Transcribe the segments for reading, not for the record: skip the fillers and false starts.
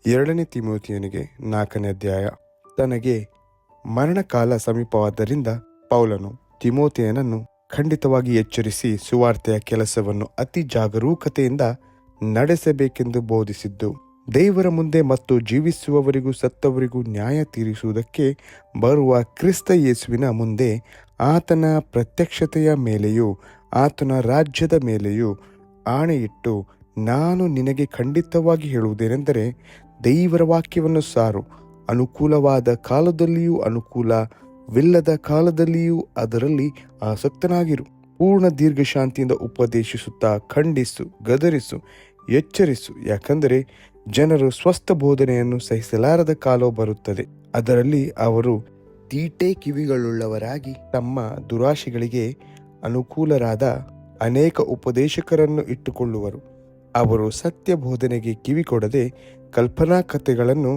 2 ತಿಮೋಥೆಯನಿಗೆ 4ನೇ ಅಧ್ಯಾಯ. ತನಗೆ ಮರಣಕಾಲ ಸಮೀಪವಾದ್ದರಿಂದ ಪೌಲನು ತಿಮೋಥೆಯನನ್ನು ಖಂಡಿತವಾಗಿ ಎಚ್ಚರಿಸಿ ಸುವಾರ್ತೆಯ ಕೆಲಸವನ್ನು ಅತಿ ಜಾಗರೂಕತೆಯಿಂದ ನಡೆಸಬೇಕೆಂದು ಬೋಧಿಸಿದ್ದು, ದೇವರ ಮುಂದೆ ಮತ್ತು ಜೀವಿಸುವವರಿಗೂ ಸತ್ತವರಿಗೂ ನ್ಯಾಯ ತೀರಿಸುವುದಕ್ಕೆ ಬರುವ ಕ್ರಿಸ್ತ ಯೇಸುವಿನ ಮುಂದೆ ಆತನ ಪ್ರತ್ಯಕ್ಷತೆಯ ಮೇಲೆಯೂ ಆತನ ರಾಜ್ಯದ ಮೇಲೆಯೂ ಆಣೆಯಿಟ್ಟು ನಾನು ನಿನಗೆ ಖಂಡಿತವಾಗಿ ಹೇಳುವುದೇನೆಂದರೆ, ದೇವರ ವಾಕ್ಯವನ್ನು ಸಾರು. ಅನುಕೂಲವಾದ ಕಾಲದಲ್ಲಿಯೂ ಅನುಕೂಲವಿಲ್ಲದ ಕಾಲದಲ್ಲಿಯೂ ಅದರಲ್ಲಿ ಆಸಕ್ತನಾಗಿರು. ಪೂರ್ಣ ದೀರ್ಘಶಾಂತಿಯಿಂದ ಉಪದೇಶಿಸುತ್ತಾ ಖಂಡಿಸು, ಗದರಿಸು, ಎಚ್ಚರಿಸು. ಯಾಕಂದರೆ ಜನರು ಸ್ವಸ್ಥ ಬೋಧನೆಯನ್ನು ಸಹಿಸಲಾರದ ಕಾಲ ಬರುತ್ತದೆ. ಅದರಲ್ಲಿ ಅವರು ತೀಟೆ ಕಿವಿಗಳುಳ್ಳವರಾಗಿ ತಮ್ಮ ದುರಾಶೆಗಳಿಗೆ ಅನುಕೂಲರಾದ ಅನೇಕ ಉಪದೇಶಕರನ್ನು ಇಟ್ಟುಕೊಳ್ಳುವರು. ಅವರು ಸತ್ಯ ಬೋಧನೆಗೆ ಕಿವಿ ಕೊಡದೆ ಕಲ್ಪನಾ ಕಥೆಗಳನ್ನು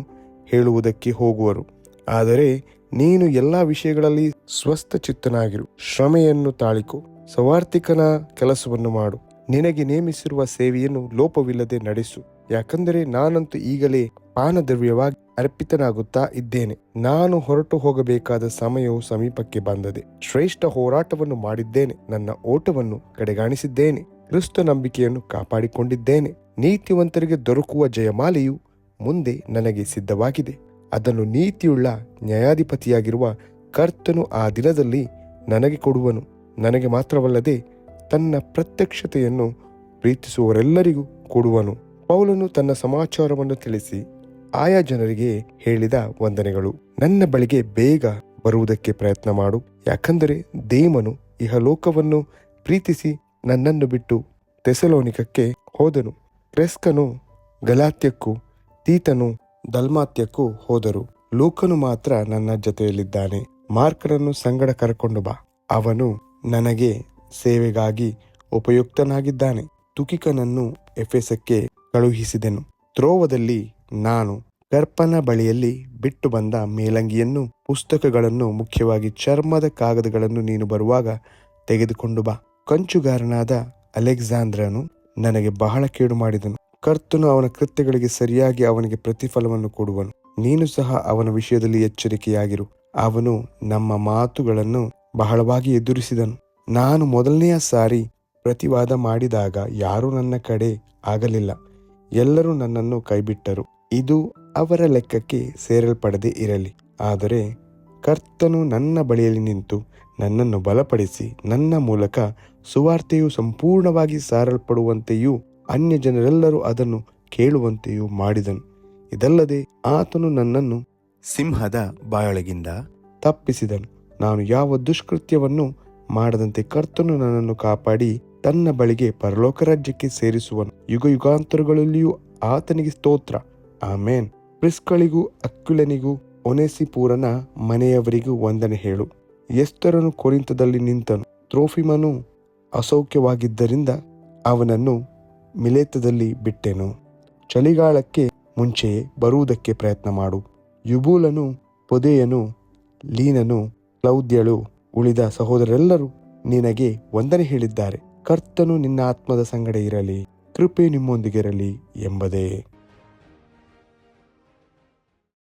ಹೇಳುವುದಕ್ಕೆ ಹೋಗುವರು. ಆದರೆ ನೀನು ಎಲ್ಲ ವಿಷಯಗಳಲ್ಲಿ ಸ್ವಸ್ಥ ಚಿತ್ತನಾಗಿರು, ಶ್ರಮೆಯನ್ನು ತಾಳಿಕೊ, ಸವಾರ್ಥಿಕನ ಕೆಲಸವನ್ನು ಮಾಡು, ನಿನಗೆ ನೇಮಿಸಿರುವ ಸೇವೆಯನ್ನು ಲೋಪವಿಲ್ಲದೆ ನಡೆಸು. ಯಾಕಂದರೆ ನಾನಂತೂ ಈಗಲೇ ಪಾನದ್ರವ್ಯವಾಗಿ ಅರ್ಪಿತನಾಗುತ್ತಾ ಇದ್ದೇನೆ. ನಾನು ಹೊರಟು ಹೋಗಬೇಕಾದ ಸಮಯವು ಸಮೀಪಕ್ಕೆ ಬಂದದೆ. ಶ್ರೇಷ್ಠ ಹೋರಾಟವನ್ನು ಮಾಡಿದ್ದೇನೆ, ನನ್ನ ಓಟವನ್ನು ಕಡೆಗಾಣಿಸಿದ್ದೇನೆ, ಕ್ರಿಸ್ತ ನಂಬಿಕೆಯನ್ನು ಕಾಪಾಡಿಕೊಂಡಿದ್ದೇನೆ. ನೀತಿವಂತರಿಗೆ ದೊರಕುವ ಜಯಮಾಲೆಯು ಮುಂದೆ ನನಗೆ ಸಿದ್ಧವಾಗಿದೆ. ಅದನ್ನು ನೀತಿಯುಳ್ಳ ನ್ಯಾಯಾಧಿಪತಿಯಾಗಿರುವ ಕರ್ತನು ಆ ದಿನದಲ್ಲಿ ನನಗೆ ಕೊಡುವನು. ನನಗೆ ಮಾತ್ರವಲ್ಲದೆ ತನ್ನ ಪ್ರತ್ಯಕ್ಷತೆಯನ್ನು ಪ್ರೀತಿಸುವವರೆಲ್ಲರಿಗೂ ಕೊಡುವನು. ಪೌಲನು ತನ್ನ ಸಮಾಚಾರವನ್ನು ತಿಳಿಸಿ ಆಯಾ ಜನರಿಗೆ ಹೇಳಿದ ವಂದನೆಗಳು. ನನ್ನ ಬಳಿಗೆ ಬೇಗ ಬರುವುದಕ್ಕೆ ಪ್ರಯತ್ನ ಮಾಡು. ಯಾಕಂದರೆ ದೇಮನು ಇಹಲೋಕವನ್ನು ಪ್ರೀತಿಸಿ ನನ್ನನ್ನು ಬಿಟ್ಟು ಥೆಸಲೋನಿಕಕ್ಕೆ ಹೋದನು. ಕ್ರೆಸ್ಕನು ಗಲಾತ್ಯಕ್ಕೂ ತೀತನು ದಲ್ಮಾತ್ಯಕ್ಕೂ ಹೋದರು. ಲೂಕನು ಮಾತ್ರ ನನ್ನ ಜೊತೆಯಲ್ಲಿದ್ದಾನೆ. ಮಾರ್ಕನನ್ನು ಸಂಗಡ ಕರಕೊಂಡು ಬಾ, ಅವನು ನನಗೆ ಸೇವೆಗಾಗಿ ಉಪಯುಕ್ತನಾಗಿದ್ದಾನೆ. ತುಕಿಕನನ್ನು ಎಫೆಸಕ್ಕೆ ಕಳುಹಿಸಿದೆನು. ತ್ರೋವದಲ್ಲಿ ನಾನು ಕರ್ಪನ ಬಳಿಯಲ್ಲಿ ಬಿಟ್ಟು ಬಂದ ಮೇಲಂಗಿಯನ್ನು, ಪುಸ್ತಕಗಳನ್ನು, ಮುಖ್ಯವಾಗಿ ಚರ್ಮದ ಕಾಗದಗಳನ್ನು ನೀನು ಬರುವಾಗ ತೆಗೆದುಕೊಂಡು ಬಾ. ಕಂಚುಗಾರನಾದ ಅಲೆಕ್ಸಾಂದ್ರನು ನನಗೆ ಬಹಳ ಕೇಡು ಮಾಡಿದನು. ಕರ್ತನು ಅವನ ಕೃತ್ಯಗಳಿಗೆ ಸರಿಯಾಗಿ ಅವನಿಗೆ ಪ್ರತಿಫಲವನ್ನು ಕೊಡುವನು. ನೀನು ಸಹ ಅವನ ವಿಷಯದಲ್ಲಿ ಎಚ್ಚರಿಕೆಯಾಗಿರು. ಅವನು ನಮ್ಮ ಮಾತುಗಳನ್ನು ಬಹಳವಾಗಿ ಎದುರಿಸಿದನು. ನಾನು ಮೊದಲನೆಯ ಸಾರಿ ಪ್ರತಿವಾದ ಮಾಡಿದಾಗ ಯಾರೂ ನನ್ನ ಕಡೆ ಆಗಲಿಲ್ಲ. ಎಲ್ಲರೂ ನನ್ನನ್ನು ಕೈಬಿಟ್ಟರು. ಇದು ಅವರ ಲೆಕ್ಕಕ್ಕೆ ಸೇರಲ್ಪಡದೆ ಇರಲಿ. ಆದರೆ ಕರ್ತನು ನನ್ನ ಬಳಿಯಲ್ಲಿ ನಿಂತು ನನ್ನನ್ನು ಬಲಪಡಿಸಿ ನನ್ನ ಮೂಲಕ ಸುವಾರ್ತೆಯು ಸಂಪೂರ್ಣವಾಗಿ ಸಾರಲ್ಪಡುವಂತೆಯೂ ಅನ್ಯ ಜನರೆಲ್ಲರೂ ಅದನ್ನು ಕೇಳುವಂತೆಯೂ ಮಾಡಿದನು. ಇದಲ್ಲದೆ ಆತನು ನನ್ನನ್ನು ಸಿಂಹದ ಬಾಯೊಳಗಿಂದ ತಪ್ಪಿಸಿದನು. ನಾನು ಯಾವ ದುಷ್ಕೃತ್ಯವನ್ನು ಮಾಡದಂತೆ ಕರ್ತನು ನನ್ನನ್ನು ಕಾಪಾಡಿ ತನ್ನ ಬಳಿಗೆ ಪರಲೋಕ ರಾಜ್ಯಕ್ಕೆ ಸೇರಿಸುವನು. ಯುಗ ಯುಗಾಂತರಗಳಲ್ಲಿಯೂ ಆತನಿಗೆ ಸ್ತೋತ್ರ. ಆಮೇನ್. ಪ್ರಿಸ್ಕಳಿಗೂ ಅಕ್ವಿಲನಿಗೂ ಒನೆಸಿಪೂರನ ಮನೆಯವರಿಗೂ ವಂದನೆ ಹೇಳು. ಎಸ್ತರನು ಕೊರಿಂಥದಲ್ಲಿ ನಿಂತನು. ತ್ರೋಫಿಮನು ಅಸೌಖ್ಯವಾಗಿದ್ದರಿಂದ ಅವನನ್ನು ಮಿಲೇತದಲ್ಲಿ ಬಿಟ್ಟೆನು. ಚಳಿಗಾಲಕ್ಕೆ ಮುಂಚೆಯೇ ಬರುವುದಕ್ಕೆ ಪ್ರಯತ್ನ ಮಾಡು. ಯುಬೂಲನು, ಪೊದೆಯನು, ಲೀನನು, ಕ್ಲೌದ್ಯಳು, ಉಳಿದ ಸಹೋದರೆಲ್ಲರೂ ನಿನಗೆ ವಂದನೆ ಹೇಳಿದ್ದಾರೆ. ಕರ್ತನು ನಿನ್ನ ಆತ್ಮದ ಸಂಗಡ ಇರಲಿ. ಕೃಪೆ ನಿಮ್ಮೊಂದಿಗಿರಲಿ ಎಂಬುದೇ.